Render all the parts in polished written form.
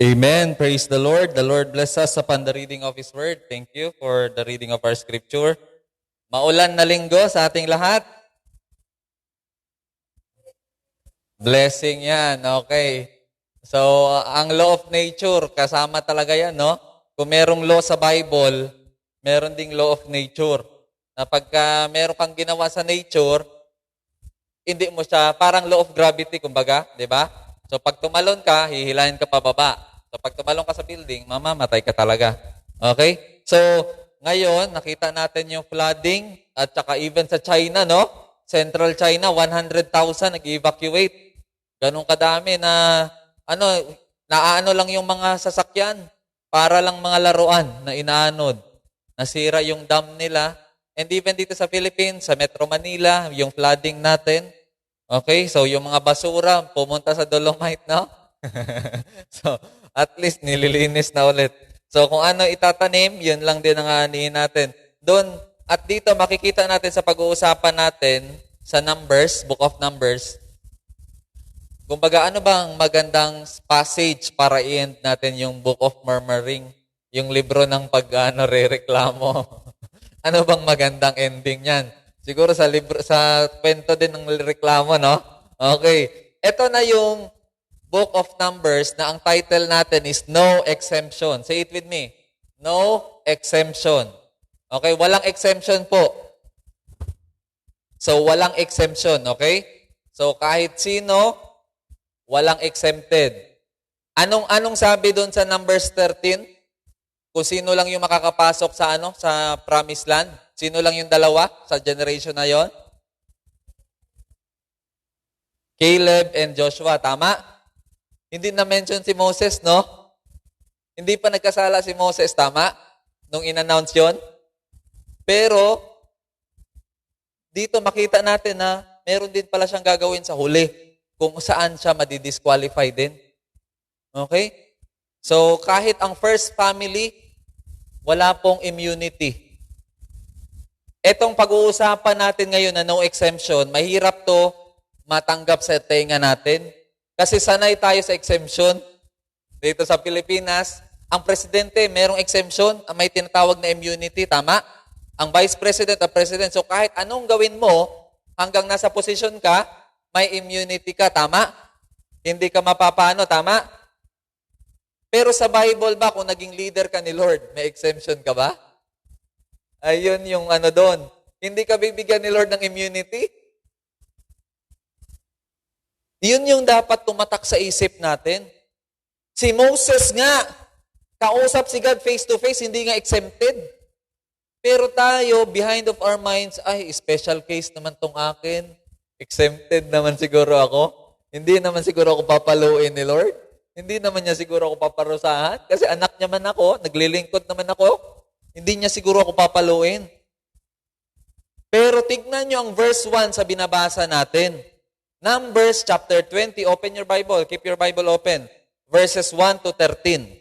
Amen. Praise the Lord. The Lord bless us upon the reading of His Word. Thank you for the reading of our Scripture. Maulan na linggo sa ating lahat. Blessing yan. Okay. So, ang law of nature, kasama talaga yan, no? Kung merong law sa Bible, meron ding law of nature. Na pagka meron kang ginawa sa nature, hindi mo siya, parang law of gravity, kumbaga, di ba? So, pag tumalon ka, hihilahin ka pababa. So, pag tumalon ka sa building, mamamatay ka talaga. Okay? So, ngayon, nakita natin yung flooding at saka even sa China, no? Central China, 100,000 nag-evacuate. Ganun kadami na, naaano lang yung mga sasakyan para lang mga laruan na inaanod. Nasira yung dam nila. And even dito sa Philippines, sa Metro Manila, yung flooding natin. Okay, so yung mga basura, pumunta sa Dolomite, no? So, at least nililinis na ulit. So, kung ano itatanim, yun lang din ang aanihin natin. Doon, at dito makikita natin sa pag-uusapan natin sa Numbers, Book of Numbers, kumbaga, ano bang magandang passage para i-end natin yung Book of Murmuring, yung libro ng re-reklamo? Ano bang magandang ending yan? Siguro sa libro, sa kwento din ng reklamo, no? Okay. Ito na yung Book of Numbers na ang title natin is No Exemption. Say it with me. No Exemption. Okay? Walang exemption po. So, walang exemption. Okay? So, kahit sino, walang exempted. Anong sabi doon sa Numbers 13? Kung sino lang yung makakapasok sa sa Promised Land? Sino lang yung dalawa sa generation na yon? Caleb and Joshua, tama? Hindi na-mention si Moses, no? Hindi pa nagkasala si Moses, tama? Nung in-announce yon. Pero, dito makita natin na meron din pala siyang gagawin sa huli kung saan siya madidisqualify din. Okay? So, kahit ang first family, wala pong immunity. Etong pag-uusapan natin ngayon na no exemption, mahirap to matanggap sa tenga natin. Kasi sanay tayo sa exemption. Dito sa Pilipinas, ang presidente merong exemption, may tinatawag na immunity, tama? Ang vice president at president. So kahit anong gawin mo, hanggang nasa posisyon ka, may immunity ka, tama? Hindi ka mapapano, tama? Pero sa Bible ba, kung naging leader ka ni Lord, may exemption ka ba? Ayun yung doon. Hindi ka bibigyan ni Lord ng immunity? Yun yung dapat tumatak sa isip natin. Si Moses nga, kausap si God face to face, hindi nga exempted. Pero tayo, behind of our minds, ay, special case naman tong akin. Exempted naman siguro ako. Hindi naman siguro ako papaluin ni Lord. Hindi naman niya siguro ako paparusahan. Kasi anak niya man ako, naglilingkod naman ako. Hindi niya siguro ako papaluin. Pero tignan niyo ang verse 1 sa binabasa natin. Numbers chapter 20. Open your Bible. Keep your Bible open. Verses 1 to 13.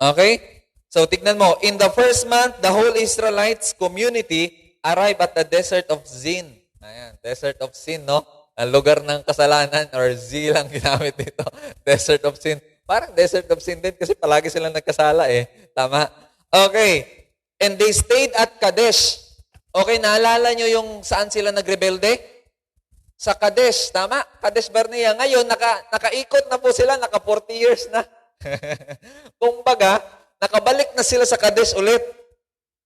Okay? So tignan mo. In the first month, the whole Israelites community arrived at the desert of Zin. Ayan, desert of Sin, no? Ang lugar ng kasalanan or Z lang ginamit dito. Desert of Sin. Parang desert of sin din kasi palagi silang nagkasala eh. Tama? Okay. And they stayed at Kadesh. Okay, naalala nyo yung saan sila nagrebelde? Sa Kadesh. Tama? Kadesh Barnea. Ngayon, nakaikot na po sila. Naka 40 years na. Kumbaga, nakabalik na sila sa Kadesh ulit.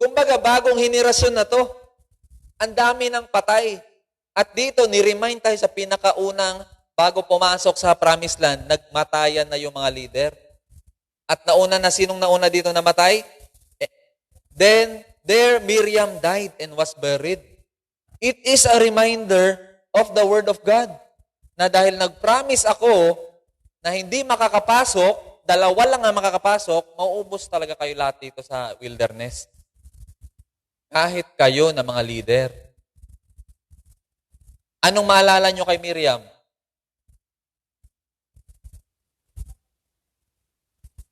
Kumbaga, bagong henerasyon na to. Ang dami ng patay. At dito, ni-remind tayo sa pinakaunang bago pumasok sa Promised Land, nagmatayan na yung mga leader. At sinong nauna dito namatay? Then, there Miriam died and was buried. It is a reminder of the Word of God. Na dahil nag-promise ako na hindi makakapasok, dalawa lang ang makakapasok, mauubos talaga kayo lahat dito sa wilderness. Kahit kayo na mga leader. Anong maalala nyo kay Miriam?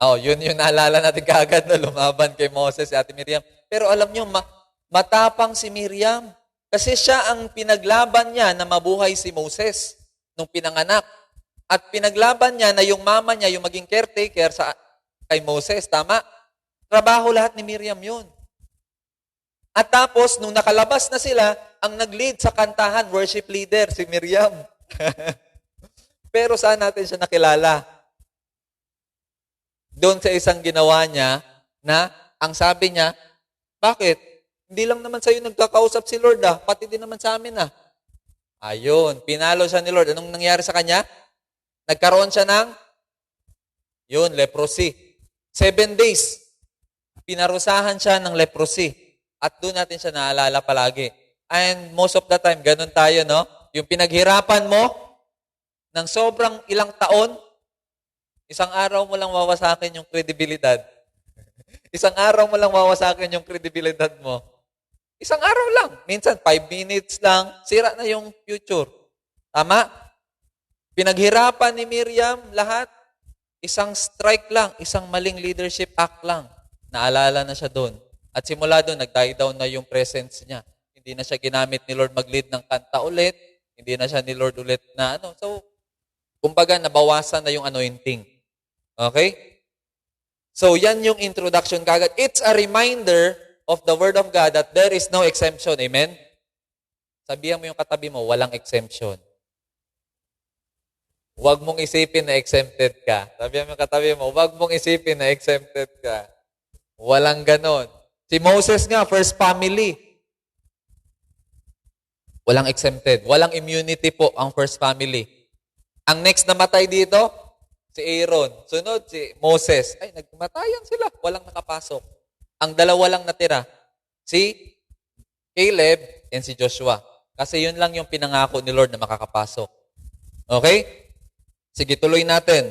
Yun yung naalala natin kaagad na lumaban kay Moses, si Ate Miriam. Pero alam nyo, matapang si Miriam. Kasi siya ang pinaglaban niya na mabuhay si Moses nung pinanganak. At pinaglaban niya na yung mama niya, yung maging caretaker kay Moses, tama? Trabaho lahat ni Miriam yun. At tapos, nung nakalabas na sila, ang nag-lead sa kantahan, worship leader, si Miriam. Pero saan natin siya nakilala? Doon sa isang ginawa niya na ang sabi niya, bakit? Hindi lang naman sa'yo nagkakausap si Lord pati din naman sa amin Ayun, pinalo siya ni Lord. Anong nangyari sa kanya? Nagkaroon siya ng, leprosy. 7 days. Pinarusahan siya ng leprosy. At doon natin siya naalala palagi. And most of the time, ganun tayo, no? Yung pinaghirapan mo ng sobrang ilang taon, isang araw mo lang wawasakin yung kredibilidad. Isang araw mo lang wawasakin yung kredibilidad mo. Isang araw lang. Minsan, 5 minutes lang, sira na yung future. Tama? Pinaghirapan ni Miriam lahat, isang strike lang, isang maling leadership act lang. Naalala na siya doon. At simula doon, nag-die down na yung presence niya. Hindi na siya ginamit ni Lord mag-lead ng kanta ulit. Hindi na siya ni Lord ulit na So, kumbaga, nabawasan na yung anointing. Okay? So, yan yung introduction kagad. It's a reminder of the Word of God that there is no exemption. Amen? Sabihan mo yung katabi mo, walang exemption. Huwag mong isipin na exempted ka. Sabihan mo yung katabi mo, huwag mong isipin na exempted ka. Walang ganon. Si Moses nga, first family. Walang exempted. Walang immunity po ang first family. Ang next na matay dito, si Aaron. Sunod, si Moses. Ay, nagmatayan sila. Walang nakapasok. Ang dalawa lang natira, si Caleb and si Joshua. Kasi yun lang yung pinangako ni Lord na makakapasok. Okay? Sige, tuloy natin.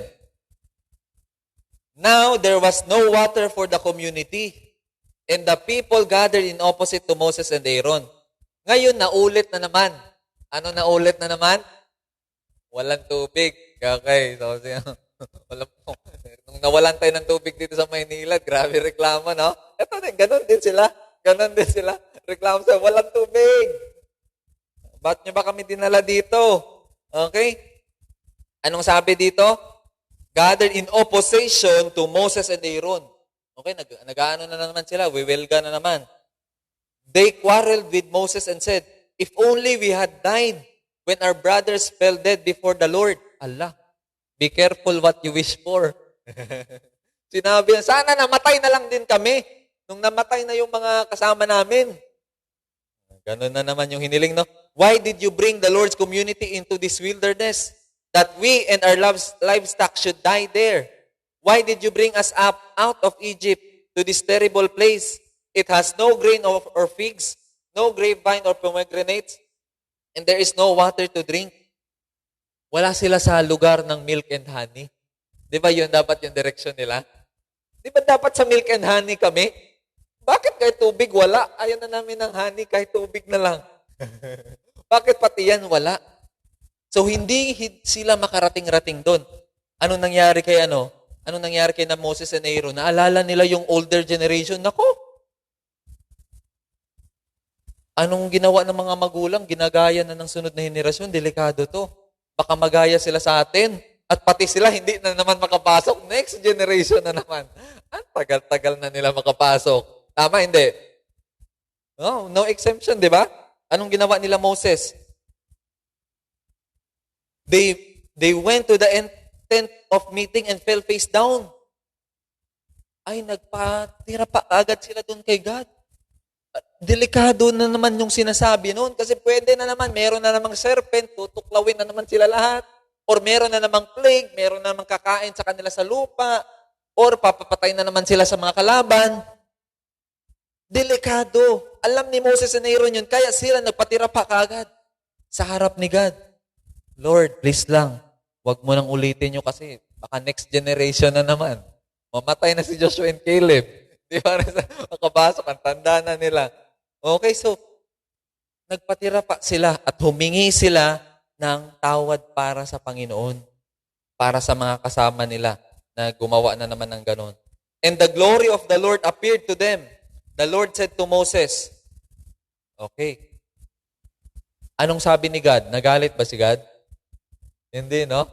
Now, there was no water for the community, and the people gathered in opposite to Moses and Aaron. Ngayon, naulit na naman. Ano naulit na naman? Walang tubig. Okay. So, nung nawalan tayo ng tubig dito sa Maynila, grabe reklamo, no? Ito din, ganun din sila. Ganun din sila. Reklamo sa walang tubig. Ba't nyo ba kami dinala dito? Okay? Anong sabi dito? Gathered in opposition to Moses and Aaron. Okay, nag-ano na naman sila. Wiwelga na naman. They quarreled with Moses and said, if only we had died when our brothers fell dead before the Lord. Allah, be careful what you wish for. Sinabi, sana namatay na lang din kami nung namatay na yung mga kasama namin. Ganun na naman yung hiniling, no? Why did you bring the Lord's community into this wilderness? That we and our livestock should die there. Why did you bring us up out of Egypt to this terrible place? It has no grain or figs, no grapevine or pomegranates, and there is no water to drink. Wala sila sa lugar ng milk and honey. Di ba yun dapat yung direction nila? Di ba dapat sa milk and honey kami? Bakit kahit tubig wala? Ayaw na namin ng honey kahit tubig na lang. Bakit pati yan wala? So, hindi sila makarating-rating doon. Anong nangyari kay Anong nangyari kay na Moses and Aaron? Naalala nila yung older generation. Nako! Anong ginawa ng mga magulang? Ginagaya na ng sunod na henerasyon. Delikado to. Baka magaya sila sa atin. At pati sila hindi na naman makapasok. Next generation na naman. Ang tagal-tagal na nila makapasok. Tama, hindi? No exemption, di ba? Anong ginawa nila Moses? They went to the tent of meeting and fell face down. Ay, nagpatira pa agad sila doon kay God. Delikado na naman yung sinasabi noon kasi pwede na naman, meron na namang serpent, tutuklawin na naman sila lahat. Or meron na namang plague, meron na namang kakain sa kanila sa lupa. Or papapatay na naman sila sa mga kalaban. Delikado. Alam ni Moses and Aaron yun, kaya sila nagpatira pa kagad sa harap ni God. Lord, please lang, wag mo nang ulitin nyo kasi baka next generation na naman. Mamatay na si Joshua and Caleb. Di ba? Makabasok, ang tanda na nila. Okay, so, nagpatira pa sila at humingi sila ng tawad para sa Panginoon. Para sa mga kasama nila na gumawa na naman ng ganon. And the glory of the Lord appeared to them. The Lord said to Moses, okay, anong sabi ni God? Nagalit ba si God? Hindi, no?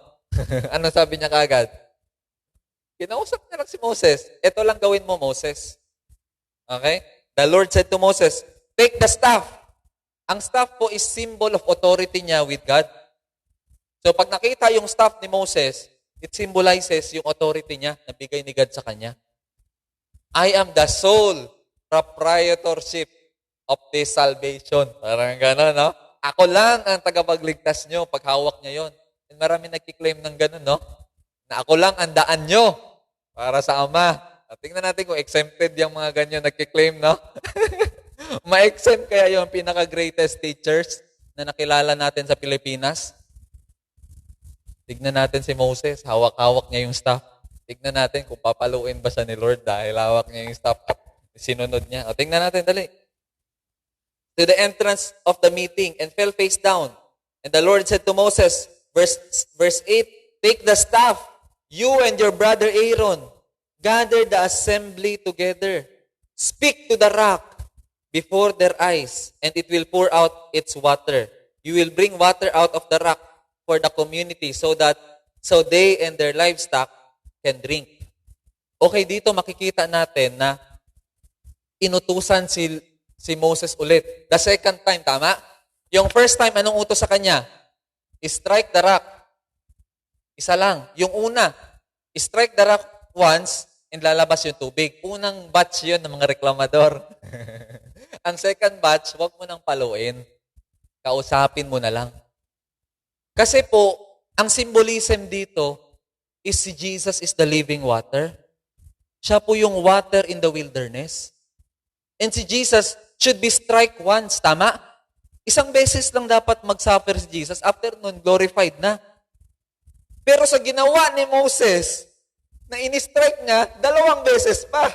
Ano sabi niya kaagad? Kinausap niya lang si Moses. Ito lang gawin mo, Moses. Okay? The Lord said to Moses, take the staff. Ang staff po is symbol of authority niya with God. So pag nakita yung staff ni Moses, it symbolizes yung authority niya na bigay ni God sa kanya. I am the sole proprietorship of this salvation. Parang gano'n, no? Ako lang ang tagapagligtas nyo pag hawak niya yon. And marami nagkiklaim ng gano'n, no? Na ako lang ang daan nyo para sa Ama. At tingnan natin kung exempted yung mga ganyan nagkiklaim, no? Ma-exempt kaya yung pinaka-greatest teachers na nakilala natin sa Pilipinas? Tignan natin si Moses, hawak-hawak niya yung staff. Tignan natin kung papaluin ba siya ni Lord dahil hawak niya yung staff at sinunod niya. O tingnan natin, dali. To the entrance of the meeting and fell face down. And the Lord said to Moses, verse 8, take the staff, you and your brother Aaron, gather the assembly together. Speak to the rock before their eyes, and it will pour out its water. You will bring water out of the rock for the community so they and their livestock can drink. Okay, dito makikita natin na inutusan si Moses ulit. The second time, tama? Yung first time, anong utos sa kanya? Strike the rock. Isa lang. Yung una, strike the rock once and lalabas yung tubig. Unang batch yun ng mga reklamador. Ang second batch, huwag mo nang paluin. Kausapin mo na lang. Kasi po, ang symbolism dito is si Jesus is the living water. Siya po yung water in the wilderness. And si Jesus should be strike once, tama? Isang beses lang dapat mag-suffer si Jesus. After nun, glorified na. Pero sa ginawa ni Moses, na in-strike niya, 2 beses pa.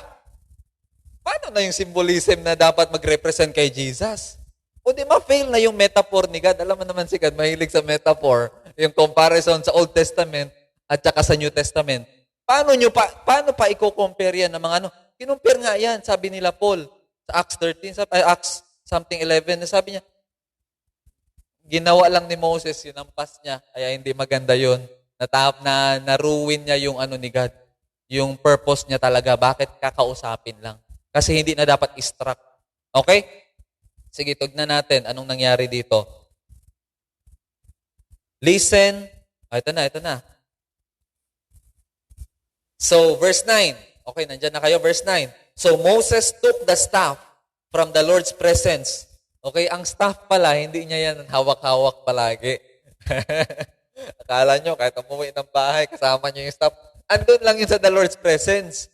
Paano na yung symbolism na dapat mag-represent kay Jesus? O di ma-fail na yung metaphor ni God. Alam mo naman si God, mahilig sa metaphor. Yung comparison sa Old Testament at saka sa New Testament. Paano pa i-compare yan ng mga ano? Kinumpare nga yan, sabi nila Paul, sa Acts 13, Acts something 11, sabi niya, ginawa lang ni Moses, yunampas niya, kaya hindi maganda yun. Na-ruin niya yung ano ni God, yung purpose niya talaga. Bakit kakausapin lang? Kasi hindi na dapat i-struck. Okay? Sige, tignan natin anong nangyari dito. Listen. Ito na. So, verse 9. Okay, nandyan na kayo, verse 9. So, Moses took the staff from the Lord's presence. Okay, ang staff pala, hindi niya yan hawak-hawak palagi. Akala nyo, kahit umuwi ng bahay, kasama nyo yung staff. Andun lang yun sa the Lord's presence.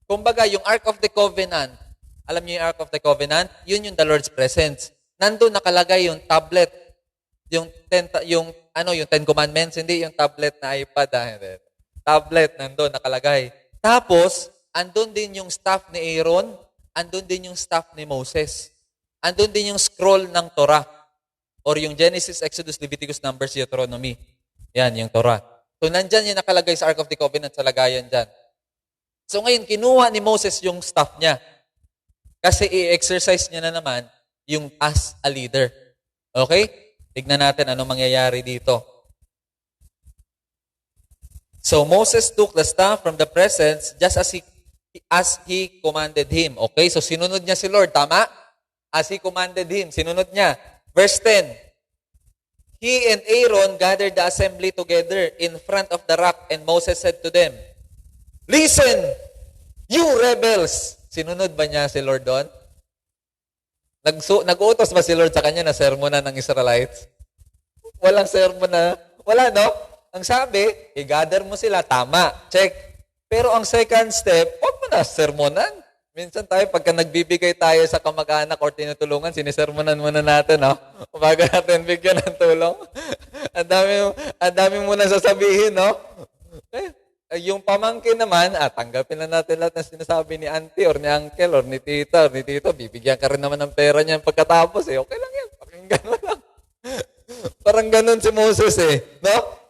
Kumbaga, yung Ark of the Covenant, alam niyo yung Ark of the Covenant? Yun yung the Lord's presence. Nandun nakalagay yung tablet, yung Ten Commandments, hindi yung tablet na iPad. Tablet, nandun nakalagay. Tapos, andun din yung staff ni Aaron, andun din yung staff ni Moses. Andun din yung scroll ng Torah. Or yung Genesis, Exodus, Leviticus, Numbers, Deuteronomy. Yan, yung Torah. So, nandyan yung nakalagay sa Ark of the Covenant sa lagayan dyan. So, ngayon, kinuha ni Moses yung staff niya. Kasi i-exercise niya na naman yung as a leader. Okay? Tignan natin anong mangyayari dito. So, Moses took the staff from the presence just as he commanded him. Okay? So, sinunod niya si Lord. Tama? As he commanded him. Sinunod niya. Verse 10. He and Aaron gathered the assembly together in front of the rock, and Moses said to them, listen, you rebels. Sinunod ba niya si Lord doon? Nag-utos ba si Lord sa kanya na sermonan ng Israelites? Walang sermon na. Wala, no? Ang sabi, i-gather mo sila. Tama. Check. Pero ang second step, huwag mo na sermonan. Minsan tayo, pagka nagbibigay tayo sa kamag-anak or tinutulungan, sinisermonan muna natin, no? Bago natin bigyan ng tulong. Ang dami mo na sasabihin, no? Yung pamangkin naman, tanggapin na natin lahat ng sinasabi ni auntie or ni uncle or ni tita or ni tito. Bibigyan ka rin naman ng pera niyan pagkatapos, eh. Okay lang yan. Pakinggan mo lang. Parang ganun si Moses, eh. No?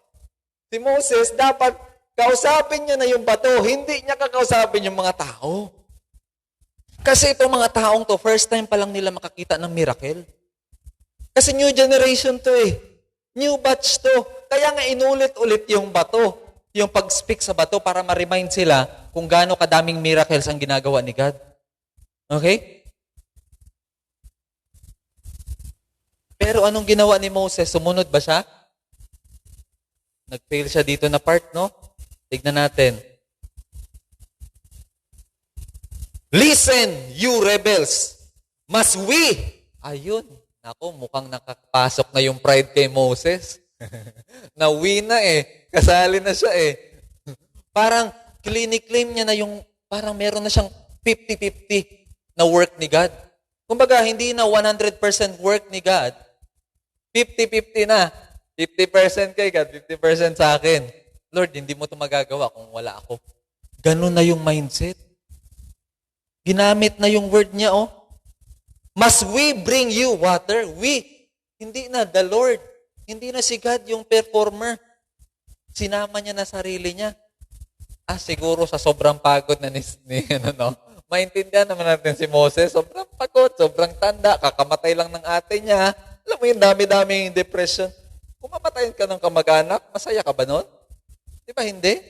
Si Moses, dapat kausapin niya na yung bato. Hindi niya kakausapin yung mga tao. Kasi itong mga taong to, first time pa lang nila makakita ng miracle. Kasi new generation to, eh. New batch to. Kaya nga inulit-ulit yung bato, yung pag-speak sa bato para ma-remind sila kung gaano kadaming miracles ang ginagawa ni God. Okay? Pero anong ginawa ni Moses? Sumunod ba siya? Nag-fail siya dito na part, no? Tignan natin. Listen, you rebels. Must we? Ayun. Nako, mukhang nakapasok na yung pride kay Moses. Na-win na eh. Kasali na siya eh. Parang claim niya na yung, parang meron na siyang 50-50 na work ni God. Kumbaga, hindi na 100% work ni God. 50-50 na. 50% kay God, 50% sa akin. Lord, hindi mo ito magagawa kung wala ako. Ganun na yung mindset. Ginamit na yung word niya, oh. Must we bring you water? We. Hindi na, the Lord. Hindi na si God yung performer. Sinama niya na sarili niya. Siguro sa sobrang pagod na maintindihan naman natin si Moses. Sobrang pagod, sobrang tanda. Kakamatay lang ng ate niya. Alam mo yung dami-dami yung depression. Kung mamatayin ka ng kamag-anak, masaya ka ba nun? Di ba hindi?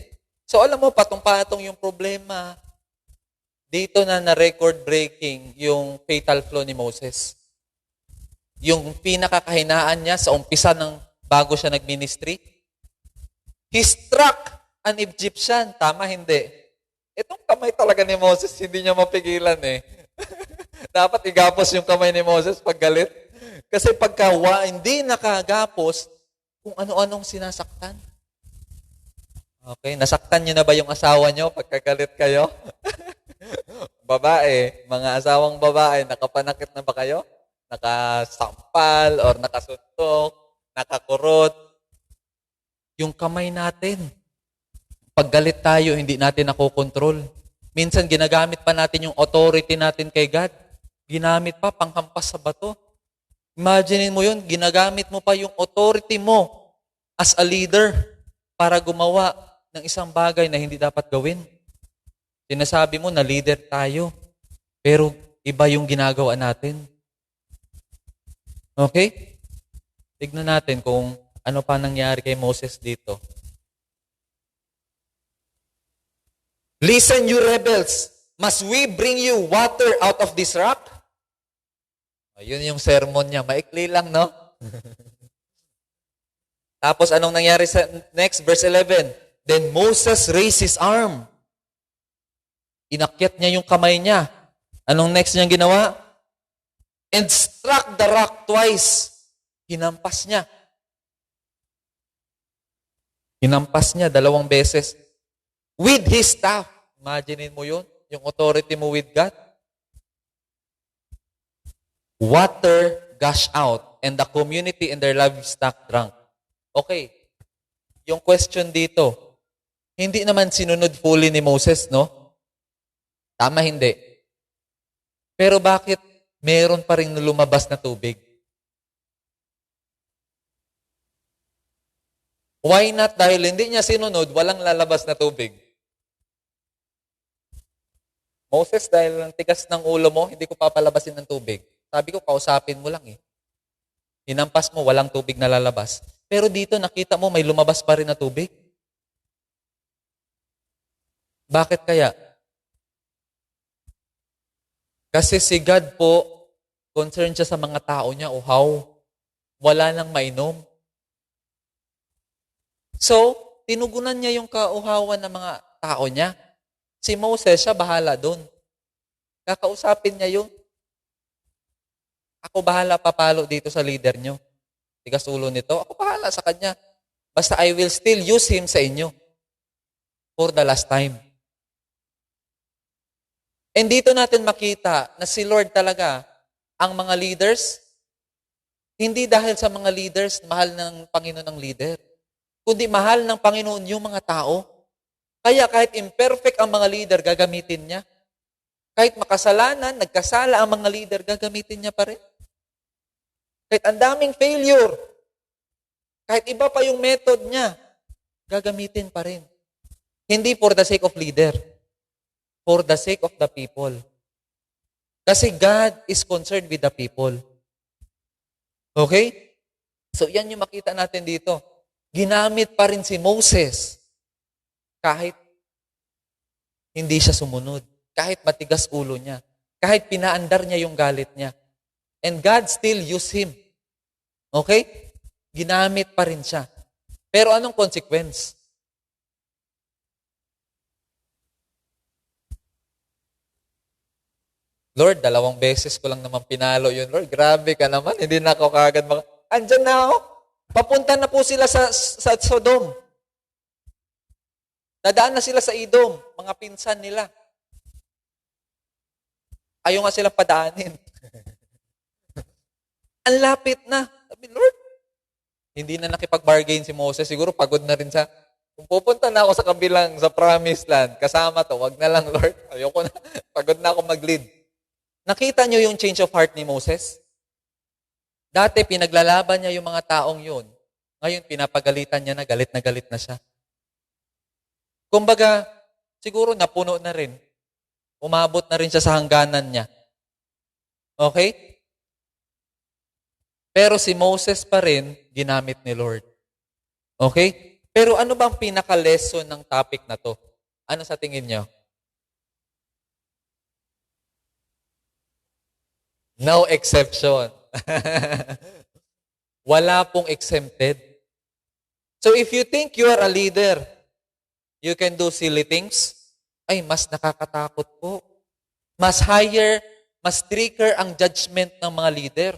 So alam mo, patong-patong yung problema. Dito na record breaking yung fatal flaw ni Moses. Yung pinakakahinaan niya sa umpisa ng bago siya nag-ministry. He struck an Egyptian. Tama, hindi. Itong kamay talaga ni Moses, hindi niya mapigilan eh. Dapat igapos yung kamay ni Moses pag galit. Kasi pagka hindi nakagapos, kung ano-anong sinasaktan. Okay, nasaktan niyo na ba yung asawa niyo pagkagalit kayo? Babae, mga asawang babae, nakapanakit na ba kayo? Nakasampal or nakasuntok, nakakurot. Yung kamay natin, pag galit tayo, hindi natin nakokontrol. Minsan, ginagamit pa natin yung authority natin kay God. Ginamit pa, panghampas sa bato. Imaginin mo yun, ginagamit mo pa yung authority mo as a leader para gumawa ng isang bagay na hindi dapat gawin. Sinasabi mo na leader tayo, pero iba yung ginagawa natin. Okay? Tignan natin kung ano pa nangyari kay Moses dito. Listen, you rebels. Must we bring you water out of this rock? Ayun yung sermon niya. Maikli lang, no? Tapos anong nangyari sa next? Verse 11. Then Moses raised his arm. Inakyat niya yung kamay niya. Anong next niyang ginawa? And struck the rock twice. Hinampas niya. Hinampas niya 2 beses. With his staff. Imaginein mo yun. Yung authority mo with God. Water gushed out and the community and their livestock drank. Okay. Yung question dito, hindi naman sinunod fully ni Moses, no? Tama, hindi. Pero bakit meron pa rin lumabas na tubig? Why not? Dahil hindi niya sinunod, walang lalabas na tubig. Moses, dahil ang tigas ng ulo mo, hindi ko papalabasin ng tubig. Sabi ko, kausapin mo lang eh. Hinampas mo, walang tubig na lalabas. Pero dito, nakita mo, may lumabas pa rin na tubig. Bakit kaya? Kasi si God po, concerned siya sa mga tao niya, uhaw. Wala nang mainom. So, tinugunan niya yung kauhawan ng mga tao niya. Si Moses, siya bahala doon. Kakausapin niya yun. Ako bahala papalo dito sa leader nyo. Tigas ulo nito, ako bahala sa kanya. Basta I will still use him sa inyo. For the last time. And dito natin makita na si Lord talaga, ang mga leaders, hindi dahil sa mga leaders, mahal ng Panginoon ang leader. Kundi mahal ng Panginoon yung mga tao. Kaya kahit imperfect ang mga leader, gagamitin niya. Kahit makasalanan, nagkasala ang mga leader, gagamitin niya pa rin. Kahit ang daming failure, kahit iba pa yung method niya, gagamitin pa rin. Hindi for the sake of leader, for the sake of the people. Kasi God is concerned with the people. Okay? So yan yung makita natin dito. Ginamit pa rin si Moses kahit hindi siya sumunod. Kahit matigas ulo niya. Kahit pinaandar niya yung galit niya. And God still used him. Okay? Ginamit pa rin siya. Pero anong consequence? Lord, 2 beses ko lang naman pinalo yun. Lord, grabe ka naman. Hindi na ako kagad andyan na ako. Papunta na po sila sa Sodom. Dadaan na sila sa Edom, mga pinsan nila. Ayaw nga silang padaanin. Ang lapit na. Sabi, Lord, hindi na nakipag-bargain si Moses. Siguro pagod na rin siya. Kung pupunta na ako sa kabilang, sa promised land, kasama to, wag na lang, Lord. Ayoko na. Pagod na ako mag-lead. Nakita niyo yung change of heart ni Moses? Dati, pinaglalaban niya yung mga taong yun. Ngayon, pinapagalitan niya na galit na siya. Kumbaga, siguro napuno na rin. Umabot na rin siya sa hangganan niya. Okay? Pero si Moses pa rin, ginamit ni Lord. Okay? Pero ano bang pinaka-lesson ng topic na to? Ano sa tingin niyo? No exception. Wala pong exempted. So if you think you are a leader, you can do silly things, ay mas nakakatakot po. Mas higher, mas stricter ang judgment ng mga leader.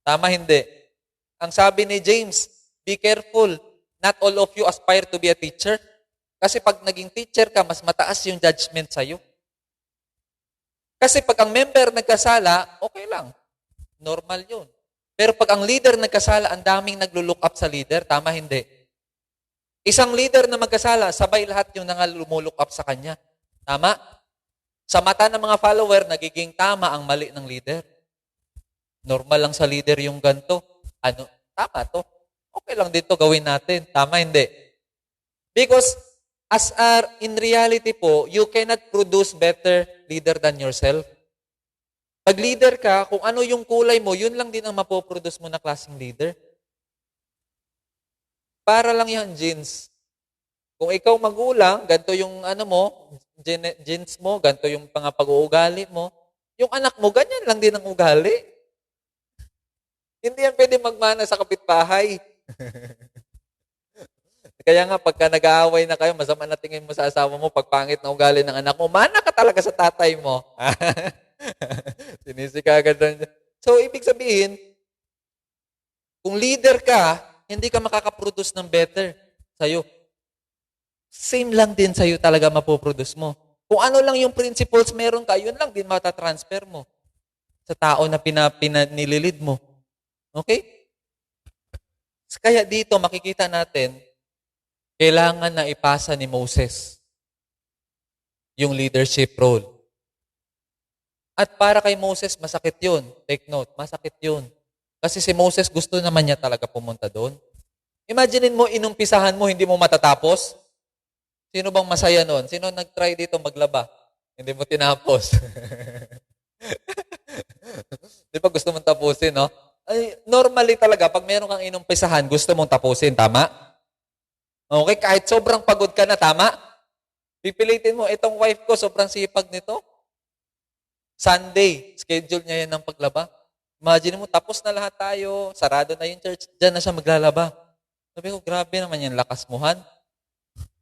Tama, hindi. Ang sabi ni James, be careful. Not all of you aspire to be a teacher. Kasi pag naging teacher ka, mas mataas yung judgment sa'yo. Kasi pag ang member nagkasala, okay lang. Normal yun. Pero pag ang leader nagkasala, ang daming naglo-look up sa leader. Tama, hindi. Isang leader na magkasala, sabay lahat yung lumuluck up sa kanya. Tama? Sa mata ng mga follower, nagiging tama ang mali ng leader. Normal lang sa leader yung ganito. Ano? Tama to. Okay lang dito gawin natin. Tama, hindi. Because in reality po, you cannot produce better leader than yourself. Pag leader ka, kung ano yung kulay mo, yun lang din ang mapoproduce mo na klaseng leader. Para lang yan, jeans. Kung ikaw magulang, ganito yung jeans mo, ganito yung pag-uugali mo, yung anak mo, ganyan lang din ang ugali. Hindi yan pwede magmana sa kapitbahay. Kaya nga, pagka nag-aaway na kayo, masama na tingin mo sa asawa mo, pagpangit na ugali ng anak mo, mana ka talaga sa tatay mo. Sinisika agad doon. So, ibig sabihin, kung leader ka, hindi ka makakaproduce ng better sa'yo. Same lang din sa'yo talaga mapoproduce mo. Kung ano lang yung principles meron ka, yun lang din matatransfer mo sa tao na nililid mo. Okay? Kaya dito makikita natin, kailangan na ipasa ni Moses yung leadership role. At para kay Moses, masakit yun. Take note, masakit yun. Kasi si Moses, gusto naman niya talaga pumunta doon. Imaginein mo, inumpisahan mo, hindi mo matatapos. Sino bang masaya noon? Sino nag-try dito maglaba? Hindi mo tinapos. Di ba gusto mong tapusin, no? Ay, normally talaga, pag meron kang inumpisahan, gusto mong tapusin, tama? Okay, kahit sobrang pagod ka na, tama? Pipilitin mo, itong wife ko, sobrang sipag nito. Sunday, schedule niya yan ng paglaba. Imagine mo, tapos na lahat tayo, sarado na yung church, dyan na siya maglalaba. Sabi ko, grabe naman yung lakas muhan.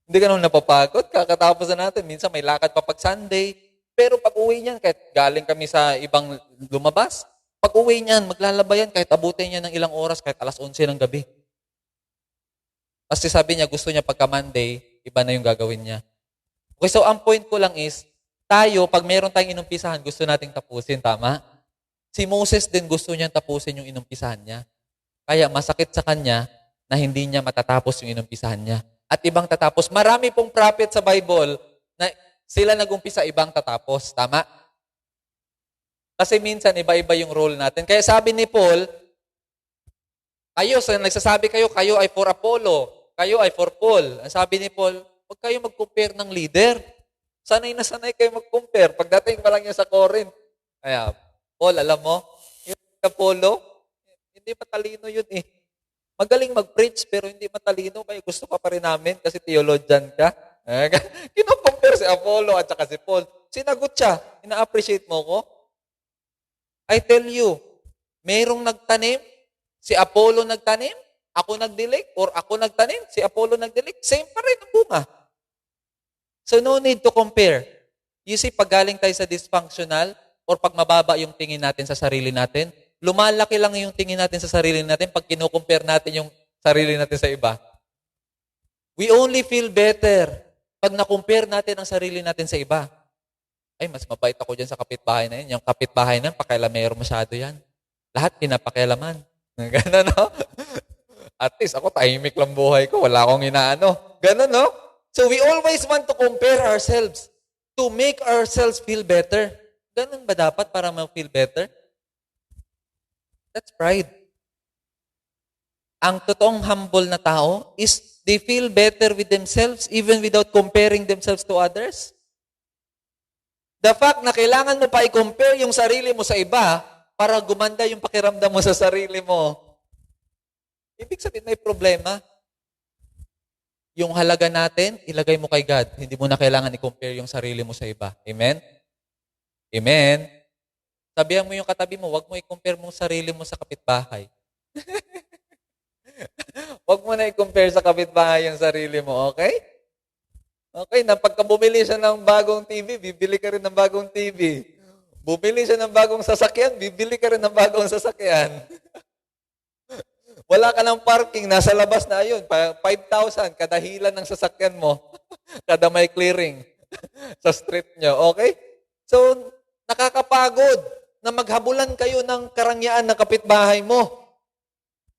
Hindi ka naman napapagod, kakatapos na natin. Minsan may lakad pa pag Sunday. Pero pag uwi niyan, kahit galing kami sa ibang lumabas, pag uwi niyan, maglalaba yan, kahit abutin niya ng ilang oras, kahit alas 11 ng gabi. Kasi sabi niya, gusto niya pagka Monday, iba na yung gagawin niya. Okay, so ang point ko lang is, tayo, pag meron tayong inumpisahan, gusto nating tapusin, tama? Si Moses din gusto niyang tapusin yung inumpisahan niya. Kaya masakit sa kanya na hindi niya matatapos yung inumpisahan niya. At ibang tatapos. Marami pong prophet sa Bible na sila nagumpisa, ibang tatapos. Tama? Kasi minsan, iba-iba yung role natin. Kaya sabi ni Paul, nagsasabi kayo ay for Apollo, kayo ay for Paul. Ang sabi ni Paul, huwag kayo mag-compare ng leader. Sanay na sanay kayo mag-compare. Pagdating pa lang yan sa Corinth. Kaya, Paul, alam mo, yung Apollo, hindi pa talino yun eh. Magaling mag-preach pero hindi matalino. Kaya gusto ka pa rin namin kasi theologian ka. Kino-compare si Apollo at saka si Paul. Sinagot siya. Ina-appreciate mo ko? I tell you, merong nagtanim, si Apollo nagtanim, ako nagdilig, or ako nagtanim, si Apollo nagdilig, same pa rin ang bunga. So no need to compare. You see, pag galing tayo sa dysfunctional, or pag mababa yung tingin natin sa sarili natin, lumalaki lang yung tingin natin sa sarili natin pag kino-compare natin yung sarili natin sa iba. We only feel better pag na-compare natin ang sarili natin sa iba. Ay, mas mabait ako dyan sa kapitbahay na yan. Yung kapitbahay na yan, pakialamero masyado yan. Lahat pinapakialaman. Ganun, no? At least ako, tahimik lang buhay ko. Wala akong inaano. Ganun, no? So we always want to compare ourselves to make ourselves feel better. Ganun ba dapat para ma-feel better? That's pride. Ang totoong humble na tao is they feel better with themselves even without comparing themselves to others. The fact na kailangan mo pa i-compare yung sarili mo sa iba para gumanda yung pakiramdam mo sa sarili mo, ibig sabihin may problema. Yung halaga natin, ilagay mo kay God. Hindi mo na kailangan i-compare yung sarili mo sa iba. Amen? Amen? Sabihan mo yung katabi mo, huwag mo i-compare mo sarili mo sa kapitbahay. Huwag mo na i-compare sa kapitbahay yung sarili mo, okay? Okay, na pagka bumili siya ng bagong TV, bibili ka rin ng bagong TV. Bumili siya ng bagong sasakyan, bibili ka rin ng bagong sasakyan. Wala ka ng parking, nasa labas na yun. 5,000 kada hila ng sasakyan mo. Kada may clearing sa street nyo. Okay? So, nakakapagod na maghabulan kayo ng karangyaan ng kapitbahay mo.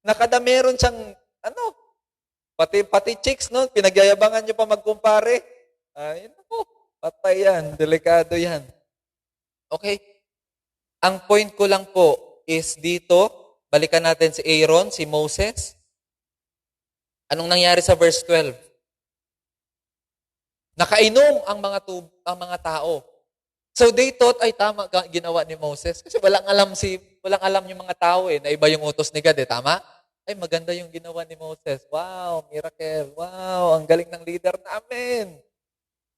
Na kada meron siyang, pati chicks, no? Pinagyayabangan nyo pa magkumpare. Ay, patay yan. Delikado yan. Okay? Ang point ko lang po is dito, balikan natin si Aaron, si Moses. Anong nangyari sa verse 12? Nakainom ang mga tao. So they thought, ay tama ginawa ni Moses. Kasi walang alam yung mga tao na iba yung utos ni God, tama? Ay, maganda yung ginawa ni Moses. Wow, miracle. Wow, ang galing ng leader namin.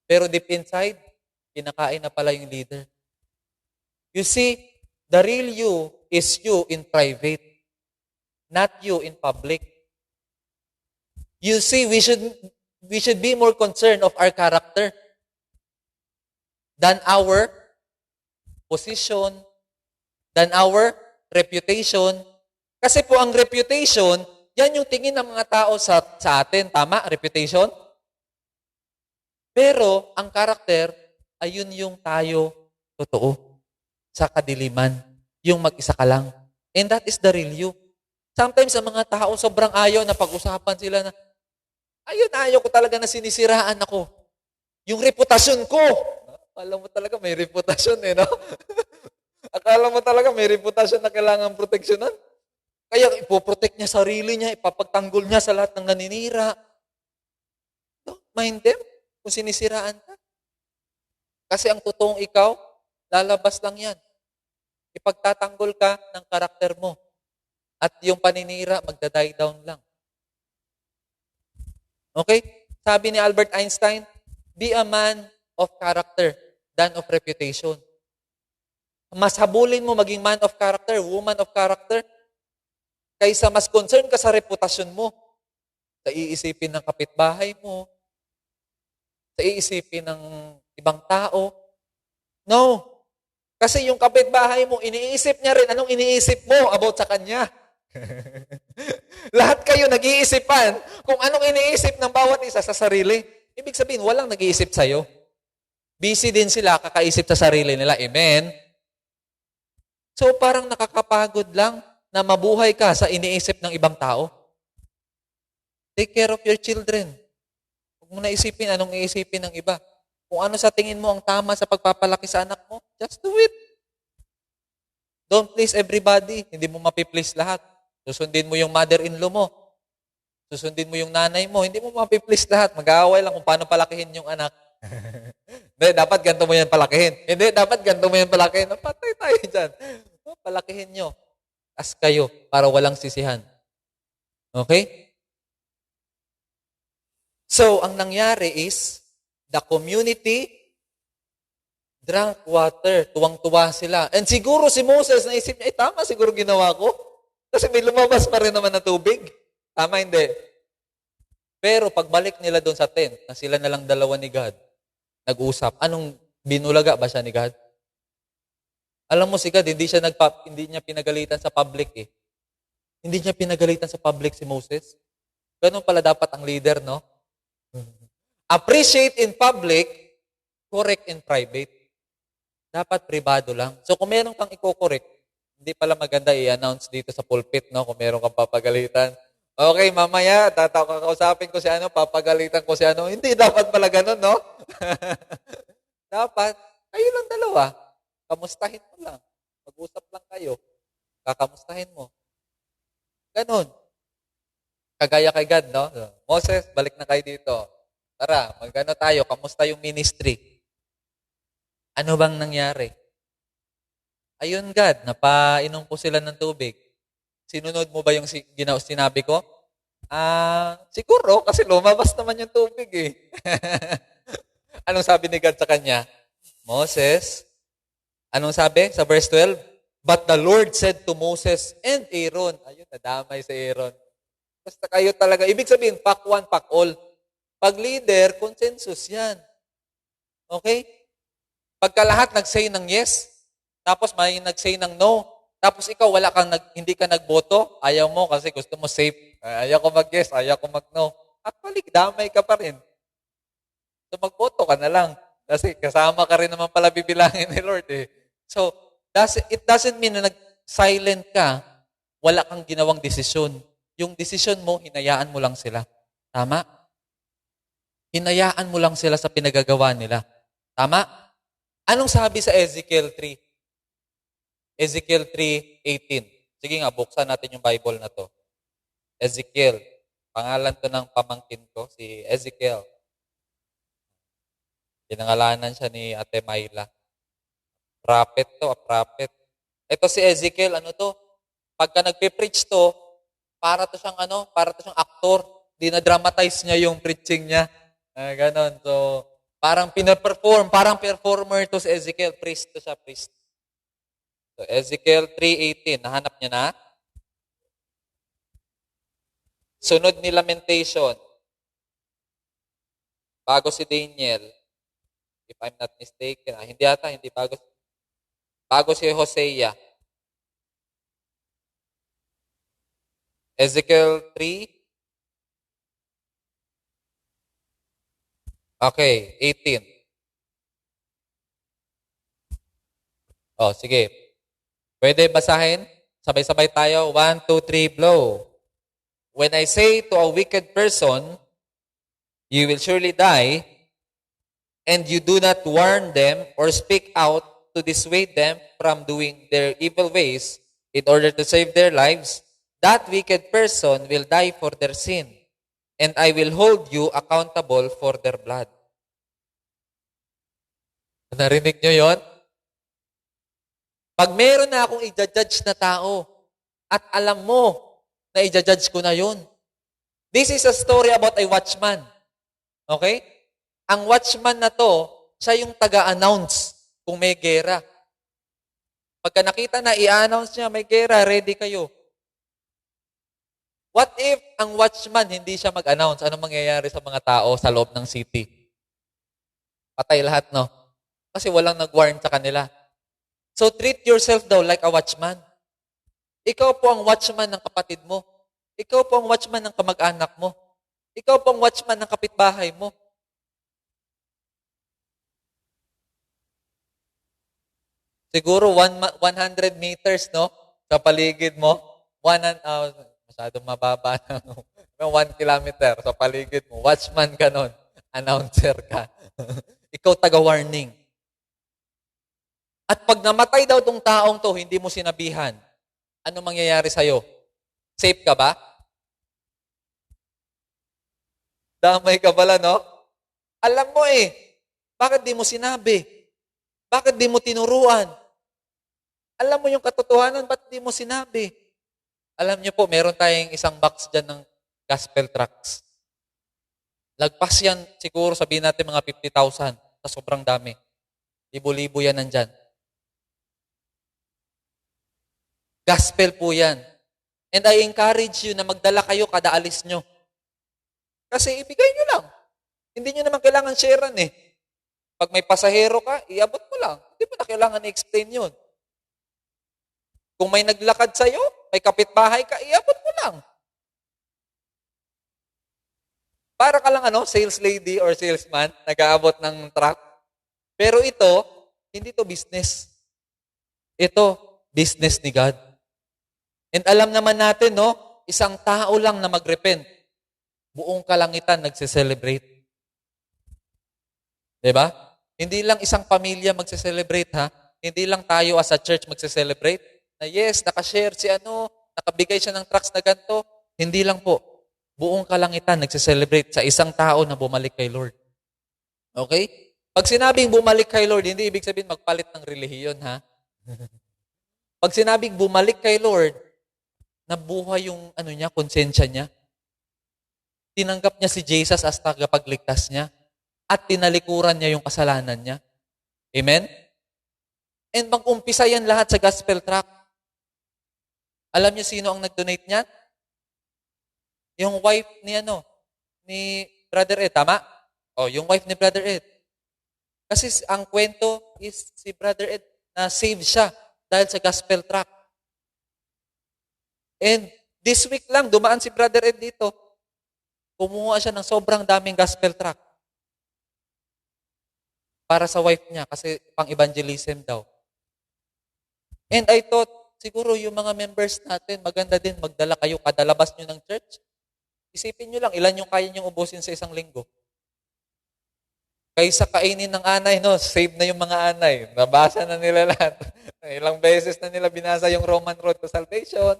Pero deep inside, kinakain na pala yung leader. You see, the real you is you in private, not you in public. You see, we should be more concerned of our character than our position, than our reputation. Kasi po ang reputation, yan yung tingin ng mga tao sa atin. Tama? Reputation? Pero ang karakter, ayun yung tayo totoo. Sa kadiliman. Yung mag-isa ka lang. And that is the real you. Sometimes ang mga tao sobrang ayaw na pag-usapan sila na, ayaw ko talaga na sinisiraan ako. Yung reputasyon ko. Akala mo talaga may reputasyon no? Akala mo talaga may reputasyon na kailangan proteksyonan? Kaya ipoprotect niya sarili niya, ipapagtanggol niya sa lahat ng naninira. Don't mind them kung sinisiraan ka. Kasi ang totoong ikaw, lalabas lang yan. Ipagtatanggol ka ng karakter mo. At yung paninira, magda-die down lang. Okay? Sabi ni Albert Einstein, be a man of character than of reputation. Mas habulin mo maging man of character, woman of character, kaysa mas concern ka sa reputasyon mo, sa iisipin ng kapitbahay mo, sa iisipin ng ibang tao. No. Kasi yung kapitbahay mo, iniisip niya rin anong iniisip mo about sa kanya. Lahat kayo nag-iisipan kung anong iniisip ng bawat isa sa sarili. Ibig sabihin, walang nag-iisip sa'yo. Busy din sila, kakaisip sa sarili nila. Amen? So parang nakakapagod lang na mabuhay ka sa iniisip ng ibang tao. Take care of your children. Huwag mo na isipin anong iisipin ng iba. Kung ano sa tingin mo ang tama sa pagpapalaki sa anak mo, just do it. Don't please everybody. Hindi mo mapiplease lahat. Susundin mo yung mother-in-law mo. Susundin mo yung nanay mo. Hindi mo mapiplease lahat. Mag-aaway lang kung paano palakihin yung anak. Hindi, dapat ganito mo yan palakihin. Hindi, dapat ganito mo yan palakihin. Patay tayo dyan. Palakihin nyo. As kayo para walang sisihan. Okay? So, ang nangyari is, the community drank water. Tuwang-tuwa sila. And siguro si Moses, naisip niya, tama siguro ginawa ko. Kasi may lumabas pa rin naman na tubig. Tama, hindi. Pero pagbalik nila doon sa tent, na sila na lang dalawa ni God, nag-usap, anong binulaga ba siya ni God? Alam mo si God, hindi niya pinagalitan sa public eh. Hindi niya pinagalitan sa public si Moses. Ganun pala dapat ang leader, no? Appreciate in public, correct in private. Dapat privado lang. So kung meron kang i-correct, hindi pala maganda i-announce dito sa pulpit, no? Kung meron kang papagalitan. Okay, mamaya, kakausapin ko si ano, papagalitan ko si ano. Hindi, dapat pala ganun, no? Dapat, kayo lang dalawa. Kamustahin mo lang. Mag-usap lang kayo. Kakamustahin mo. Ganun. Kagaya kay God, no? Moses, balik na kayo dito. Tara, mag-ano tayo, kamusta yung ministry? Ano bang nangyari? Ayun, God, napainom ko sila ng tubig. Sinunod mo ba yung sinabi ko? Siguro, kasi lumabas naman yung tubig eh. Anong sabi ni God sa kanya? Moses, anong sabi sa verse 12? But the Lord said to Moses and Aaron, ayun, nadamay si Aaron. Basta kayo talaga, ibig sabihin, pack one, pack all. Pag leader, consensus yan. Okay? Pagka lahat nag-say ng yes, tapos may nag-say ng no, tapos ikaw hindi ka nagboto, ayaw mo kasi gusto mo safe. Ayaw ko mag-yes, ayaw ko mag-no. Actually, damay ka pa rin. So magboto ka na lang. Kasi kasama ka rin naman pala bibilangin ni Lord eh. So, it doesn't mean na nag-silent ka, wala kang ginawang desisyon. Yung desisyon mo, hinayaan mo lang sila. Tama? Hinayaan mo lang sila sa pinagagawa nila. Tama? Anong sabi sa Ezekiel 3? Ezekiel 3:18. Sige nga, buksan natin yung Bible na to. Ezekiel. Pangalan to ng pamangkin ko, si Ezekiel. Pinangalanan siya ni Ate Myla. Prophet to, a prophet. Ito si Ezekiel, ano to? Pagka nagpe-preach to, para to siyang aktor. Dinadramatize niya yung preaching niya. Ganon. So, parang pinaperform, parang performer to si Ezekiel. Priest to siya, priest. So, Ezekiel 3:18. Nahanap niya na? Sunod ni Lamentation. Bago si Daniel. If I'm not mistaken. Hindi bago. Bago si Hosea. Ezekiel 3. Okay, 18. Sige. Pwede basahin? Sabay-sabay tayo. 1, 2, 3, blow. When I say to a wicked person, you will surely die, and you do not warn them or speak out to dissuade them from doing their evil ways in order to save their lives, that wicked person will die for their sin, and I will hold you accountable for their blood. Narinig nyo yon? Pag meron na akong i-judge na tao, at alam mo na i-judge ko na yon. This is a story about a watchman. Okay? Ang watchman na to, siya yung taga-announce kung may gera. Pagka nakita na i-announce niya, may gera, ready kayo. What if ang watchman hindi siya mag-announce? Anong mangyayari sa mga tao sa loob ng city? Patay lahat, no? Kasi walang nag-warn sa kanila. So treat yourself daw like a watchman. Ikaw po ang watchman ng kapatid mo. Ikaw po ang watchman ng kamag-anak mo. Ikaw po ang watchman ng kapitbahay mo. Siguro 100 meters, no? Sa paligid mo. Masyadong mababa na. 1 kilometer sa paligid mo. Watchman ka nun. Announcer ka. Ikaw taga-warning. At pag namatay daw tong taong to, hindi mo sinabihan, ano mangyayari sa'yo? Safe ka ba? Damay ka pala, no? Alam mo eh. Bakit di mo sinabi? Bakit di mo tinuruan? Alam mo yung katotohanan, ba't di mo sinabi? Alam niyo po, meron tayong isang box dyan ng gospel tracts. Lagpas yan, siguro sabihin natin mga 50,000 sa sobrang dami. Libo-libo yan nandyan. Gospel po yan. And I encourage you na magdala kayo kada alis nyo. Kasi ibigay nyo lang. Hindi nyo naman kailangan sharean eh. Pag may pasahero ka, iabot mo lang. Hindi mo na kailangan i-explain yun. Kung may naglakad sa'yo, may kapitbahay ka, iabot mo lang. Para ka lang sales lady or salesman, nag-aabot ng truck. Pero ito, hindi to business. Ito, business ni God. And alam naman natin, isang tao lang na mag-repent, buong kalangitan nagse-celebrate. Diba? Hindi lang isang pamilya magse-celebrate, ha? Hindi lang tayo as a church magse-celebrate. Na yes, nakashare si nakabigay siya ng tracts na ganito. Hindi lang po. Buong kalangitan nagse-celebrate sa isang tao na bumalik kay Lord. Okay? Pag sinabing bumalik kay Lord, hindi ibig sabihin magpalit ng relihiyon, ha? Pag sinabing bumalik kay Lord, nabuhay yung konsensya niya. Tinanggap niya si Jesus as tagapagligtas niya at tinalikuran niya yung kasalanan niya. Amen? And mag-umpisa yan lahat sa gospel tract. Alam niyo sino ang nag-donate niyan? Yung wife ni Brother Ed, tama? Yung wife ni Brother Ed. Kasi ang kwento is si Brother Ed na save siya dahil sa gospel tract. And this week lang, dumaan si Brother Ed dito. Kumuha siya ng sobrang daming gospel tract. Para sa wife niya, kasi pang-evangelism daw. And I thought, siguro yung mga members natin, maganda din, magdala kayo kadalabas nyo ng church. Isipin nyo lang, ilan yung kaya nyong ubusin sa isang linggo. Kaysa kainin ng anay, save na yung mga anay. Nabasa na nila lahat. Ilang beses na nila binasa yung Roman Road to Salvation.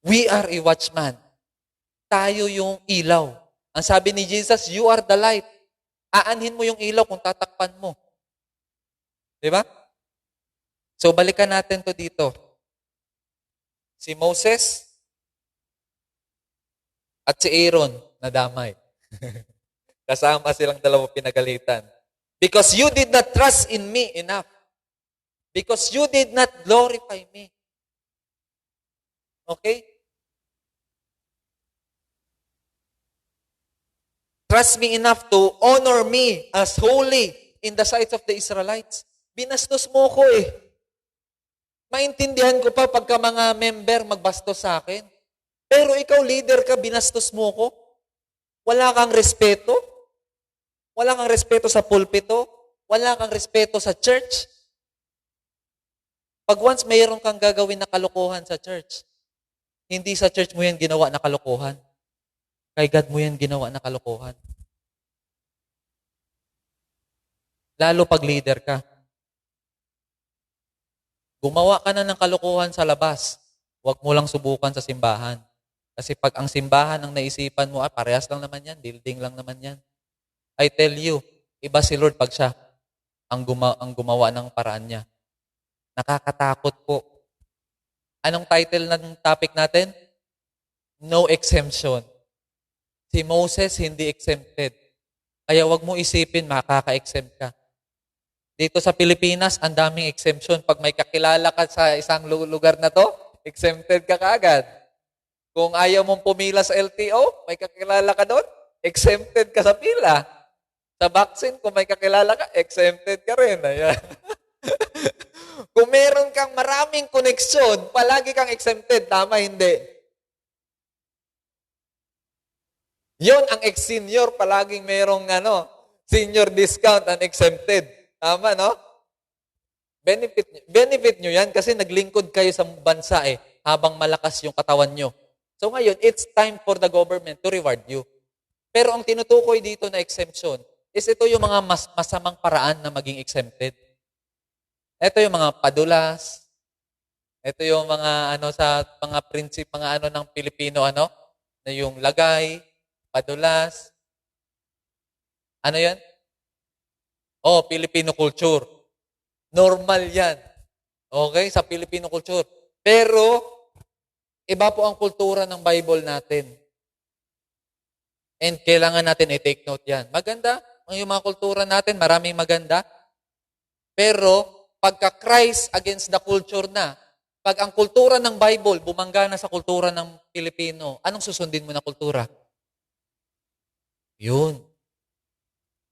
We are a watchman. Tayo yung ilaw. Ang sabi ni Jesus, you are the light. Aanhin mo yung ilaw kung tatakpan mo. Diba? So, balikan natin to dito. Si Moses at si Aaron nadamay. Kasama silang dalawa pinagalitan. Because you did not trust in me enough. Because you did not glorify me. Okay? Trust me enough to honor me as holy in the sight of the Israelites. Binastos mo ko eh. Maintindihan ko pa pagka mga member magbastos sa akin. Pero ikaw leader ka, binastos mo ko. Wala kang respeto. Wala kang respeto sa pulpito. Wala kang respeto sa church. Pag once mayroon kang gagawin na kalokohan sa church, hindi sa church mo yan ginawa na kalokohan. Kay God mo yan ginawa na kalokohan. Lalo pag leader ka. Gumawa ka na ng kalokohan sa labas. Huwag mo lang subukan sa simbahan. Kasi pag ang simbahan ang naisipan mo, parehas lang naman yan, building lang naman yan. I tell you, iba si Lord pag siya ang gumawa ng paraan niya. Nakakatakot po. Anong title ng topic natin? No exemption. Si Moses hindi exempted. Kaya wag mo isipin makaka-exempt ka. Dito sa Pilipinas, ang daming exemption. Pag may kakilala ka sa isang lugar na to, exempted ka kaagad. Kung ayaw mong pumila sa LTO, may kakilala ka doon, exempted ka sa pila. Sa vaccine, kung may kakilala ka, exempted ka rin. Ayan. Kung meron kang maraming koneksyon, palagi kang exempted. Tama, hindi. Yon ang ex-senior, palaging merong senior discount and exempted. Tama, no? Benefit nyo yan kasi naglingkod kayo sa bansa habang malakas yung katawan nyo. So ngayon, it's time for the government to reward you. Pero ang tinutukoy dito na exemption is ito yung mga masamang paraan na maging exempted. Ito yung mga padulas. Ito yung mga sa mga prinsip, mga ng Pilipino, na yung lagay, padulas. Ano yan? Filipino culture. Normal yan. Okay? Sa Filipino culture. Pero, iba po ang kultura ng Bible natin. And kailangan natin i-take note yan. Maganda, ang yung mga kultura natin, maraming maganda. Pero, pagka Christ against the culture na, pag ang kultura ng Bible bumangga na sa kultura ng Pilipino, anong susundin mo na kultura? Yun.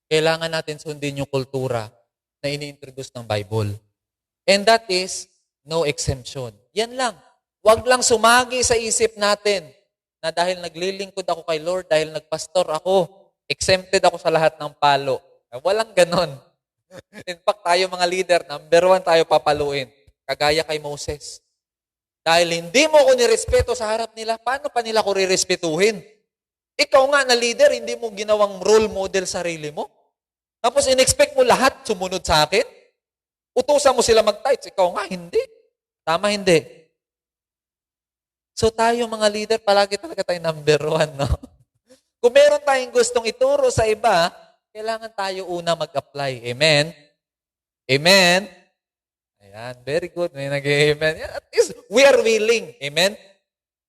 Kailangan natin sundin yung kultura na ini-introduce ng Bible. And that is no exemption. Yan lang. Huwag lang sumagi sa isip natin na dahil naglilingkod ako kay Lord, dahil nagpastor ako, exempted ako sa lahat ng palo. Walang ganon. In fact, tayo mga leader, number 1 tayo papaluin. Kagaya kay Moses. Dahil hindi mo ako nirespeto sa harap nila, paano pa nila ako rirespetuhin? Ikaw nga na leader, hindi mo ginawang role model sarili mo. Tapos in-expect mo lahat sumunod sa akin? Utusan mo sila mag-tithes, ikaw nga hindi. Tama, hindi. So tayo mga leader, palagi talaga tayo number 1, no? Kung meron tayong gustong ituro sa iba, kailangan tayo una mag-apply. Amen? Amen? Ayan, very good. May nag-amen. At least, we are willing. Amen?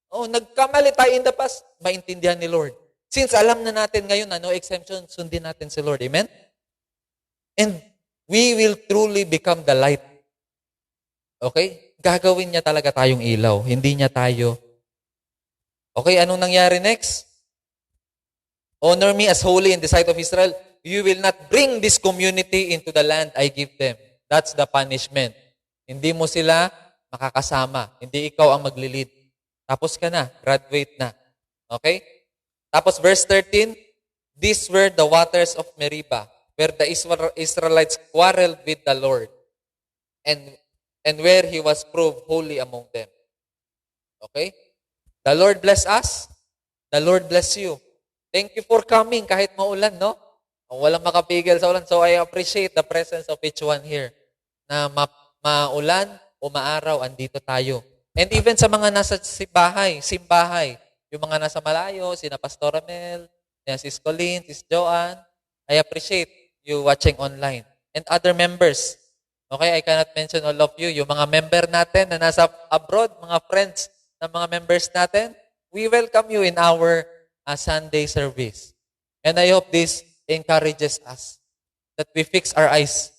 Oh, nagkamali tayo in the past, maintindihan ni Lord. Since alam na natin ngayon na no exemption, sundin natin si Lord. Amen? And we will truly become the light. Okay? Gagawin niya talaga tayong ilaw. Hindi niya tayo. Okay, anong nangyari next? Honor me as holy in the sight of Israel. You will not bring this community into the land I give them. That's the punishment. Hindi mo sila makakasama. Hindi ikaw ang maglilid. Tapos ka na. Graduate na. Okay? Tapos verse 13, these were the waters of Meribah, where the Israelites quarreled with the Lord, and where He was proved holy among them. Okay? The Lord bless us. The Lord bless you. Thank you for coming kahit maulan, no? Walang makapigil sa ulan. So I appreciate the presence of each one here. Na maulan o maaraw, andito tayo. And even sa mga nasa simbahay, yung mga nasa malayo, sina Pastor Amel, Sis Colleen, Sis Joanne, I appreciate you watching online. And other members. Okay, I cannot mention all of you. Yung mga member natin na nasa abroad, mga friends ng mga members natin, we welcome you in our Sunday service. And I hope this encourages us that we fix our eyes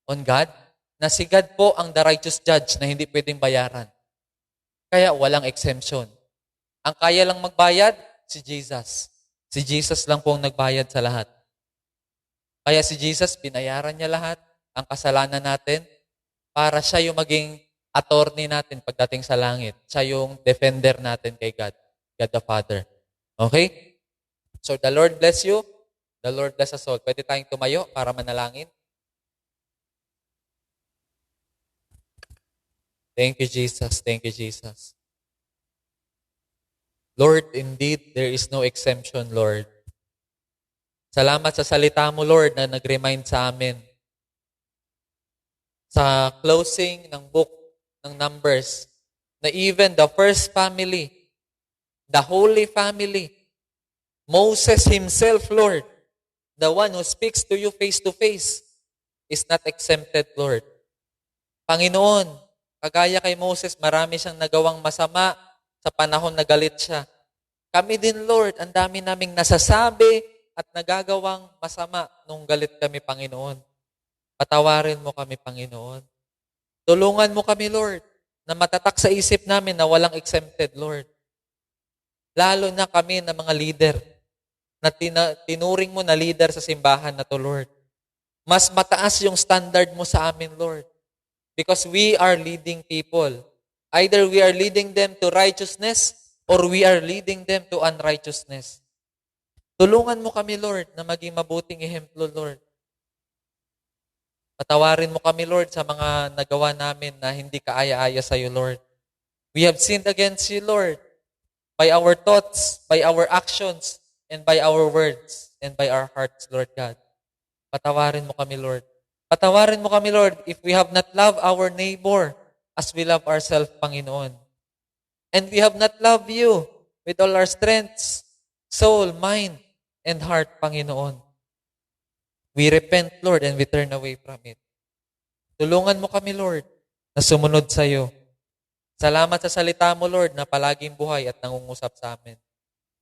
on God, na si God po ang the righteous judge na hindi pwedeng bayaran. Kaya walang exemption. Ang kaya lang magbayad, si Jesus. Si Jesus lang po ang nagbayad sa lahat. Kaya si Jesus, binayaran niya lahat ang kasalanan natin para siya yung maging attorney natin pagdating sa langit. Siya yung defender natin kay God, God the Father. Okay? So the Lord bless you. The Lord bless us all. Pwede tayong tumayo para manalangin. Thank you, Jesus. Thank you, Jesus. Lord, indeed, there is no exemption, Lord. Salamat sa salita mo, Lord, na nag-remind sa amin. Sa closing ng book ng Numbers, na even the first family, the Holy Family, Moses himself, Lord, the one who speaks to you face to face, is not exempted, Lord. Panginoon, kagaya kay Moses, marami siyang nagawang masama sa panahon na galit siya. Kami din, Lord, ang dami naming nasasabi at nagagawang masama nung galit kami, Panginoon. Patawarin mo kami, Panginoon. Tulungan mo kami, Lord, na matatak sa isip namin na walang exempted, Lord. Lalo na kami na mga leader, na tinuring mo na leader sa simbahan na to, Lord. Mas mataas yung standard mo sa amin, Lord. Because we are leading people. Either we are leading them to righteousness or we are leading them to unrighteousness. Tulungan mo kami, Lord, na maging mabuting ehemplo, Lord. Patawarin mo kami, Lord, sa mga nagawa namin na hindi kaaya-aya sa iyo, Lord. We have sinned against you, Lord, by our thoughts, by our actions, and by our words, and by our hearts, Lord God. Patawarin mo kami, Lord. Patawarin mo kami, Lord, if we have not loved our neighbor as we love ourselves, Panginoon. And we have not loved you with all our strengths, soul, mind, and heart, Panginoon. We repent, Lord, and we turn away from it. Tulungan mo kami, Lord, na sumunod sa iyo. Salamat sa salita mo, Lord, na palaging buhay at nangungusap sa amin.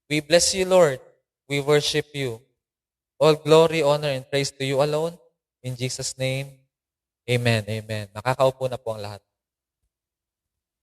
We bless you, Lord. We worship you. All glory, honor, and praise to you alone. In Jesus' name, amen, amen. Makakaupo na po ang lahat.